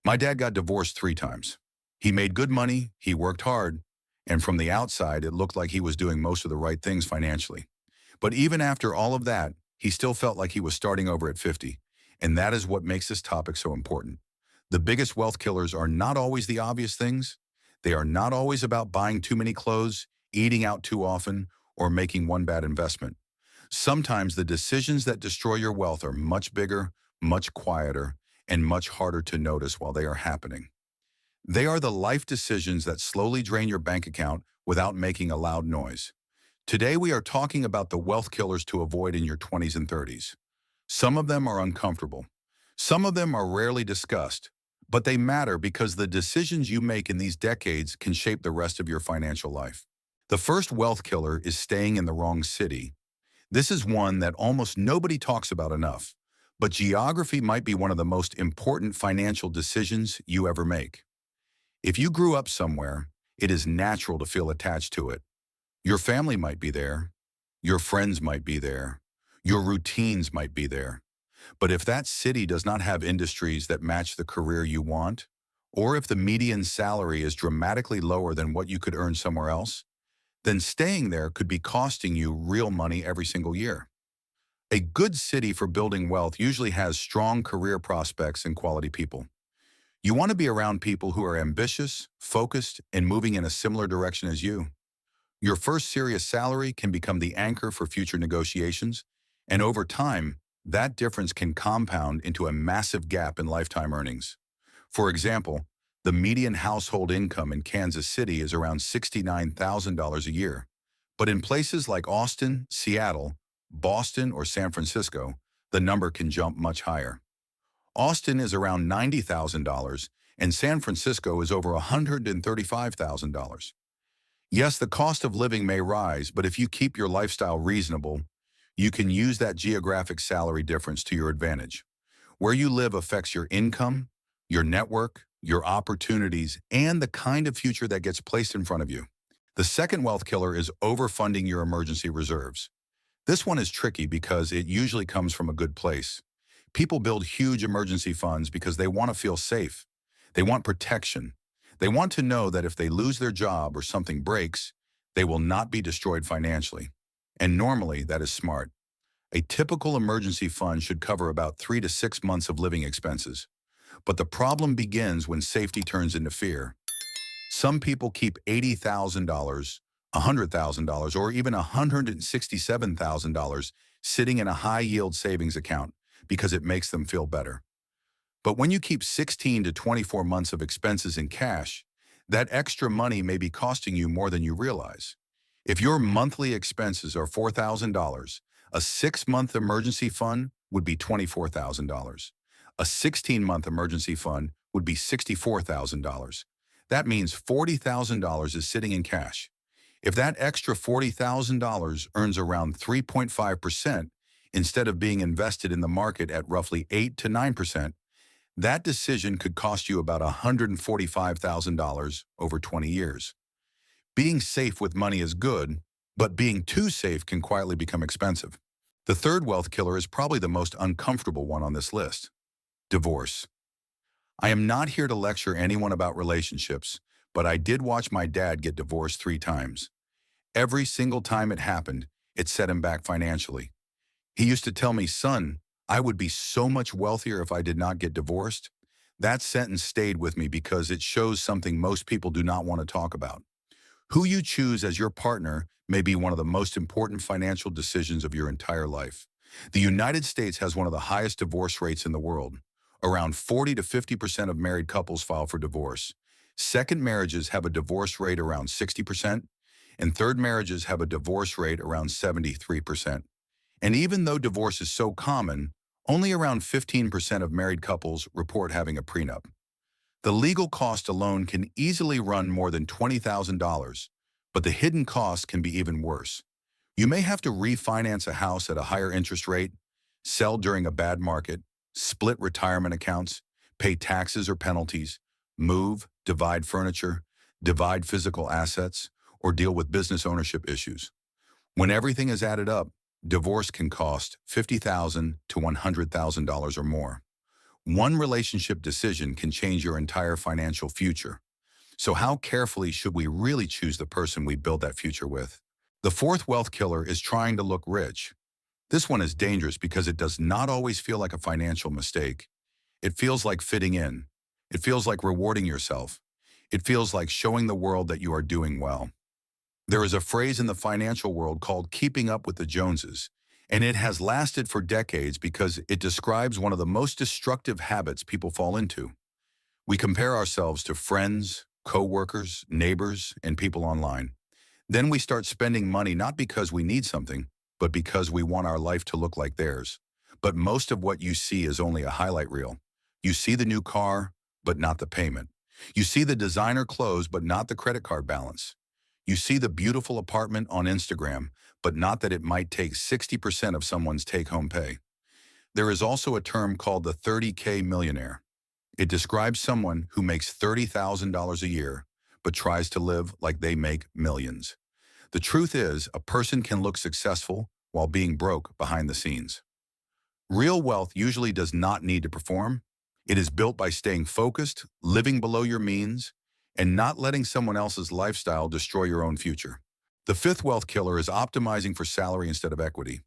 My dad got divorced 3 times. He made good money, he worked hard, and from the outside, it looked like he was doing most of the right things financially. But even after all of that, he still felt like he was starting over at 50. And that is what makes this topic so important. The biggest wealth killers are not always the obvious things. They are not always about buying too many clothes, eating out too often, or making one bad investment. Sometimes the decisions that destroy your wealth are much bigger, much quieter, and much harder to notice while they are happening. They are the life decisions that slowly drain your bank account without making a loud noise. Today we are talking about the wealth killers to avoid in your 20s and 30s. Some of them are uncomfortable. Some of them are rarely discussed, but they matter because the decisions you make in these decades can shape the rest of your financial life. The first wealth killer is staying in the wrong city. This is one that almost nobody talks about enough, but geography might be one of the most important financial decisions you ever make. If you grew up somewhere, it is natural to feel attached to it. Your family might be there, your friends might be there, your routines might be there. But if that city does not have industries that match the career you want, or if the median salary is dramatically lower than what you could earn somewhere else, then staying there could be costing you real money every single year. A good city for building wealth usually has strong career prospects and quality people. You want to be around people who are ambitious, focused, and moving in a similar direction as you. Your first serious salary can become the anchor for future negotiations, and over time, that difference can compound into a massive gap in lifetime earnings. For example, the median household income in Kansas City is around $69,000 a year. But in places like Austin, Seattle, Boston, or San Francisco, the number can jump much higher. Austin is around $90,000, and San Francisco is over $135,000. Yes, the cost of living may rise, but if you keep your lifestyle reasonable, you can use that geographic salary difference to your advantage. Where you live affects your income, your network, your opportunities, and the kind of future that gets placed in front of you. The second wealth killer is overfunding your emergency reserves. This one is tricky because it usually comes from a good place. People build huge emergency funds because they want to feel safe. They want protection. They want to know that if they lose their job or something breaks, they will not be destroyed financially. And normally, that is smart. A typical emergency fund should cover about 3 to 6 months of living expenses. But the problem begins when safety turns into fear. Some people keep $80,000, $100,000, or even $167,000 sitting in a high-yield savings account because it makes them feel better. But when you keep 16 to 24 months of expenses in cash, that extra money may be costing you more than you realize. If your monthly expenses are $4,000, a 6-month emergency fund would be $24,000. A 16-month emergency fund would be $64,000. That means $40,000 is sitting in cash. If that extra $40,000 earns around 3.5% instead of being invested in the market at roughly 8 to 9%, that decision could cost you about $145,000 over 20 years. Being safe with money is good, but being too safe can quietly become expensive. The third wealth killer is probably the most uncomfortable one on this list: divorce. I am not here to lecture anyone about relationships, but I did watch my dad get divorced 3 times. Every single time it happened, it set him back financially. He used to tell me, "Son, I would be so much wealthier if I did not get divorced." That sentence stayed with me because it shows something most people do not want to talk about. Who you choose as your partner may be one of the most important financial decisions of your entire life. The United States has one of the highest divorce rates in the world. Around 40 to 50% of married couples file for divorce. Second marriages have a divorce rate around 60%, and third marriages have a divorce rate around 73%. And even though divorce is so common, only around 15% of married couples report having a prenup. The legal cost alone can easily run more than $20,000, but the hidden cost can be even worse. You may have to refinance a house at a higher interest rate, sell during a bad market, split retirement accounts, pay taxes or penalties, move, divide furniture, divide physical assets, or deal with business ownership issues. When everything is added up, divorce can cost $50,000 to $100,000 or more. One relationship decision can change your entire financial future. So how carefully should we really choose the person we build that future with? The fourth wealth killer is trying to look rich. This one is dangerous because it does not always feel like a financial mistake. It feels like fitting in. It feels like rewarding yourself. It feels like showing the world that you are doing well. There is a phrase in the financial world called keeping up with the Joneses, and it has lasted for decades because it describes one of the most destructive habits people fall into. We compare ourselves to friends, coworkers, neighbors, and people online. Then we start spending money not because we need something, but because we want our life to look like theirs. But most of what you see is only a highlight reel. You see the new car, but not the payment. You see the designer clothes, but not the credit card balance. You see the beautiful apartment on Instagram, but not that it might take 60% of someone's take-home pay. There is also a term called the 30K millionaire. It describes someone who makes $30,000 a year, but tries to live like they make millions. The truth is, a person can look successful while being broke behind the scenes. Real wealth usually does not need to perform. It is built by staying focused, living below your means, and not letting someone else's lifestyle destroy your own future. The fifth wealth killer is optimizing for salary instead of equity.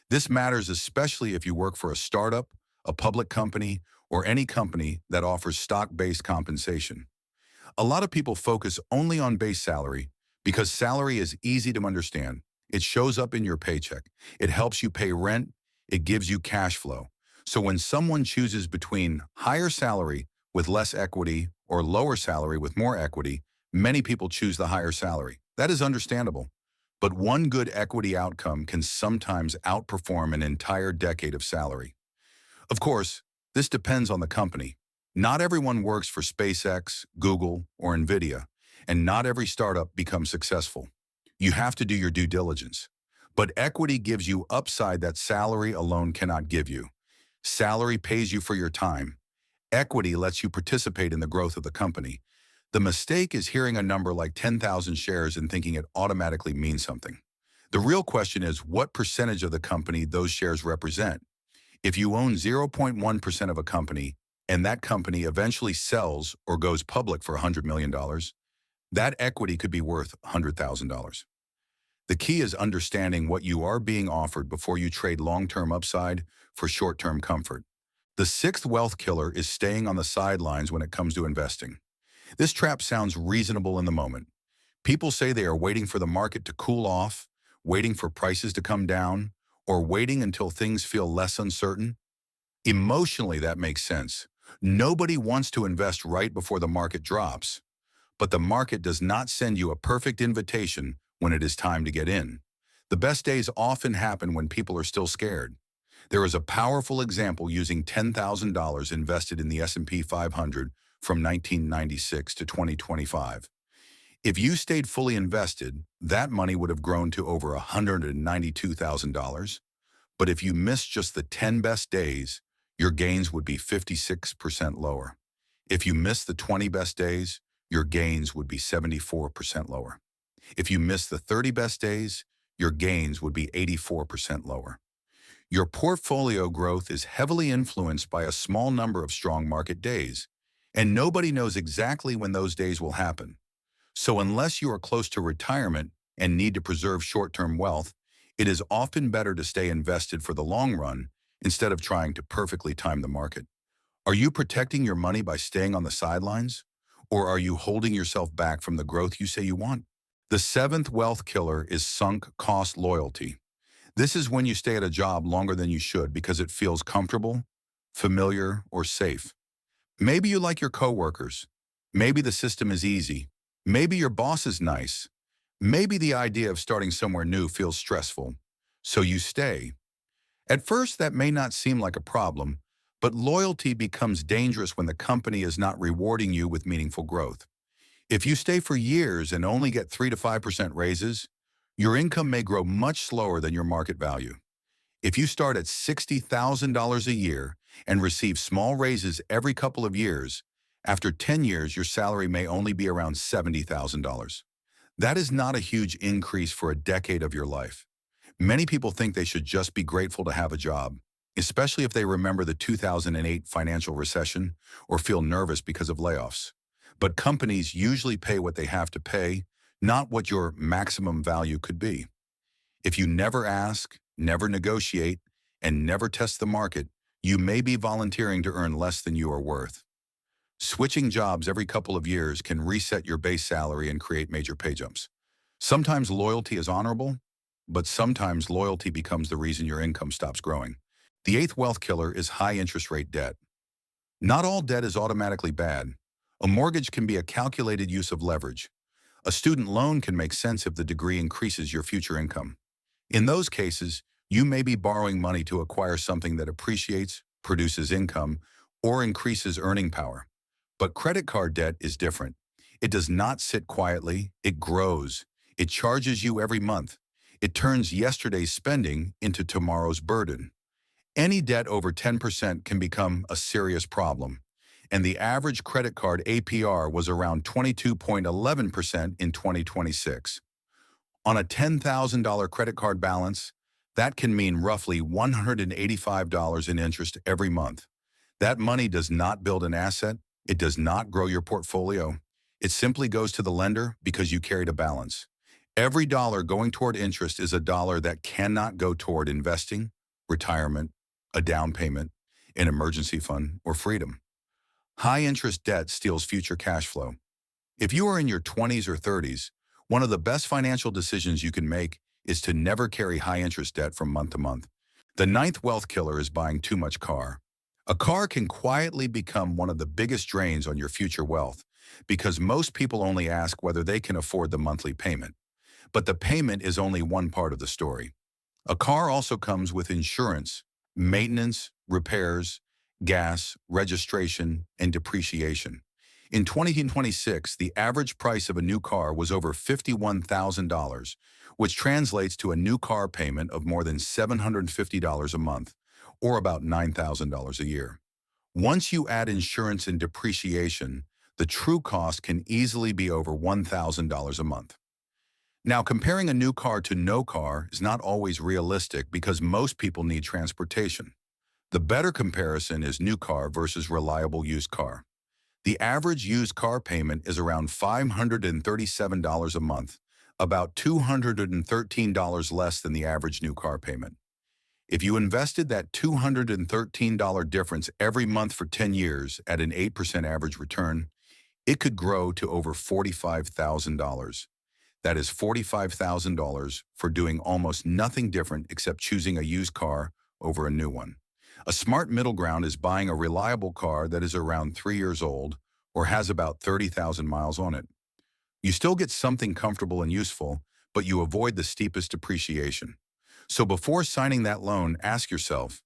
This matters especially if you work for a startup, a public company, or any company that offers stock-based compensation. A lot of people focus only on base salary because salary is easy to understand. It shows up in your paycheck. It helps you pay rent. It gives you cash flow. So when someone chooses between higher salary with less equity or lower salary with more equity, many people choose the higher salary. That is understandable. But one good equity outcome can sometimes outperform an entire decade of salary. Of course, this depends on the company. Not everyone works for SpaceX, Google, or NVIDIA, and not every startup becomes successful. You have to do your due diligence. But equity gives you upside that salary alone cannot give you. Salary pays you for your time. Equity lets you participate in the growth of the company. The mistake is hearing a number like 10,000 shares and thinking it automatically means something. The real question is what percentage of the company those shares represent. If you own 0.1% of a company, and that company eventually sells or goes public for $100 million, that equity could be worth $100,000. The key is understanding what you are being offered before you trade long-term upside for short-term comfort. The sixth wealth killer is staying on the sidelines when it comes to investing. This trap sounds reasonable in the moment. People say they are waiting for the market to cool off, waiting for prices to come down, or waiting until things feel less uncertain. Emotionally, that makes sense. Nobody wants to invest right before the market drops. But the market does not send you a perfect invitation when it is time to get in. The best days often happen when people are still scared. There is a powerful example using $10,000 invested in the S&P 500 from 1996 to 2025. If you stayed fully invested, that money would have grown to over $192,000. But if you missed just the 10 best days, your gains would be 56% lower. If you missed the 20 best days, your gains would be 74% lower. If you missed the 30 best days, your gains would be 84% lower. Your portfolio growth is heavily influenced by a small number of strong market days, and nobody knows exactly when those days will happen. So unless you are close to retirement and need to preserve short-term wealth, it is often better to stay invested for the long run instead of trying to perfectly time the market. Are you protecting your money by staying on the sidelines? Or are you holding yourself back from the growth you say you want? The seventh wealth killer is sunk cost loyalty. This is when you stay at a job longer than you should because it feels comfortable, familiar, or safe. Maybe you like your coworkers. Maybe the system is easy. Maybe your boss is nice. Maybe the idea of starting somewhere new feels stressful. So you stay. At first, that may not seem like a problem, but loyalty becomes dangerous when the company is not rewarding you with meaningful growth. If you stay for years and only get 3 to 5% raises, your income may grow much slower than your market value. If you start at $60,000 a year and receive small raises every couple of years, after 10 years, your salary may only be around $70,000. That is not a huge increase for a decade of your life. Many people think they should just be grateful to have a job. especially if they remember the 2008 financial recession or feel nervous because of layoffs. But companies usually pay what they have to pay, not what your maximum value could be. If you never ask, never negotiate, and never test the market, you may be volunteering to earn less than you are worth. Switching jobs every couple of years can reset your base salary and create major pay jumps. Sometimes loyalty is honorable, but sometimes loyalty becomes the reason your income stops growing. The eighth wealth killer is high interest rate debt. Not all debt is automatically bad. A mortgage can be a calculated use of leverage. A student loan can make sense if the degree increases your future income. In those cases, you may be borrowing money to acquire something that appreciates, produces income, or increases earning power. But credit card debt is different. It does not sit quietly, it grows. It charges you every month. It turns yesterday's spending into tomorrow's burden. Any debt over 10% can become a serious problem, and the average credit card APR was around 22.11% in 2026. On a $10,000 credit card balance, that can mean roughly $185 in interest every month. That money does not build an asset, it does not grow your portfolio. It simply goes to the lender because you carried a balance. Every dollar going toward interest is a dollar that cannot go toward investing, retirement, a down payment, an emergency fund, or freedom. High interest debt steals future cash flow. If you are in your 20s or 30s, one of the best financial decisions you can make is to never carry high interest debt from month to month. The ninth wealth killer is buying too much car. A car can quietly become one of the biggest drains on your future wealth because most people only ask whether they can afford the monthly payment. But the payment is only one part of the story. A car also comes with insurance, maintenance, repairs, gas, registration, and depreciation. In 2026, the average price of a new car was over $51,000, which translates to a new car payment of more than $750 a month, or about $9,000 a year. Once you add insurance and depreciation, the true cost can easily be over $1,000 a month. Now, comparing a new car to no car is not always realistic because most people need transportation. The better comparison is new car versus reliable used car. The average used car payment is around $537 a month, about $213 less than the average new car payment. If you invested that $213 difference every month for 10 years at an 8% average return, it could grow to over $45,000. That is $45,000 for doing almost nothing different except choosing a used car over a new one. A smart middle ground is buying a reliable car that is around 3 years old or has about 30,000 miles on it. You still get something comfortable and useful, but you avoid the steepest depreciation. So before signing that loan, ask yourself,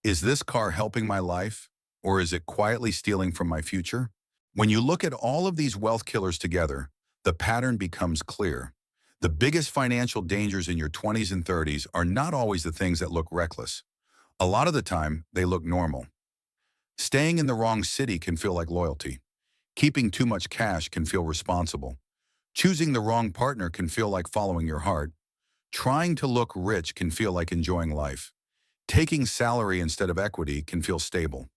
is this car helping my life, or is it quietly stealing from my future? When you look at all of these wealth killers together, the pattern becomes clear. The biggest financial dangers in your 20s and 30s are not always the things that look reckless. A lot of the time, they look normal. Staying in the wrong city can feel like loyalty. Keeping too much cash can feel responsible. Choosing the wrong partner can feel like following your heart. Trying to look rich can feel like enjoying life. Taking salary instead of equity can feel stable.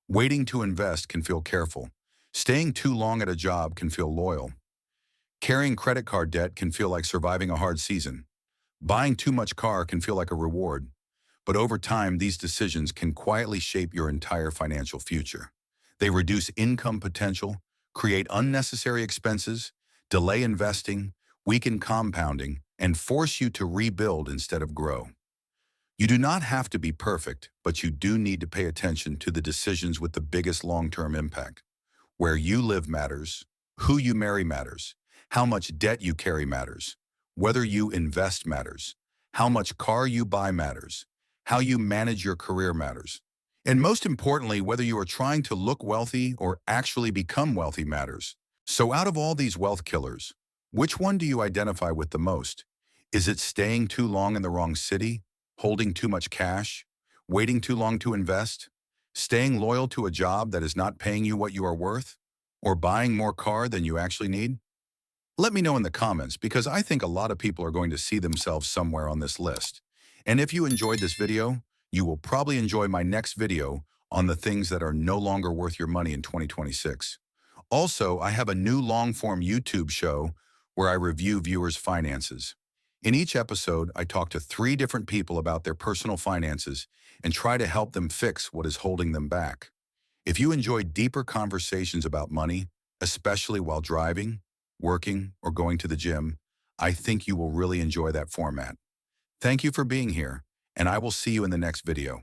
Waiting to invest can feel careful. Staying too long at a job can feel loyal. Carrying credit card debt can feel like surviving a hard season. Buying too much car can feel like a reward. But over time, these decisions can quietly shape your entire financial future. They reduce income potential, create unnecessary expenses, delay investing, weaken compounding, and force you to rebuild instead of grow. You do not have to be perfect, but you do need to pay attention to the decisions with the biggest long-term impact. Where you live matters, who you marry matters, how much debt you carry matters, whether you invest matters, how much car you buy matters, how you manage your career matters. And most importantly, whether you are trying to look wealthy or actually become wealthy matters. So out of all these wealth killers, which one do you identify with the most? Is it staying too long in the wrong city, holding too much cash, waiting too long to invest, staying loyal to a job that is not paying you what you are worth, or buying more car than you actually need? Let me know in the comments because I think a lot of people are going to see themselves somewhere on this list. And if you enjoyed this video, You will probably enjoy my next video on the things that are no longer worth your money in 2026. Also, I have a new long-form YouTube show where I review viewers' finances. In each episode, I talk to 3 different people about their personal finances and try to help them fix what is holding them back. If you enjoy deeper conversations about money, especially while driving, working, or going to the gym, I think you will really enjoy that format. Thank you for being here, and I will see you in the next video.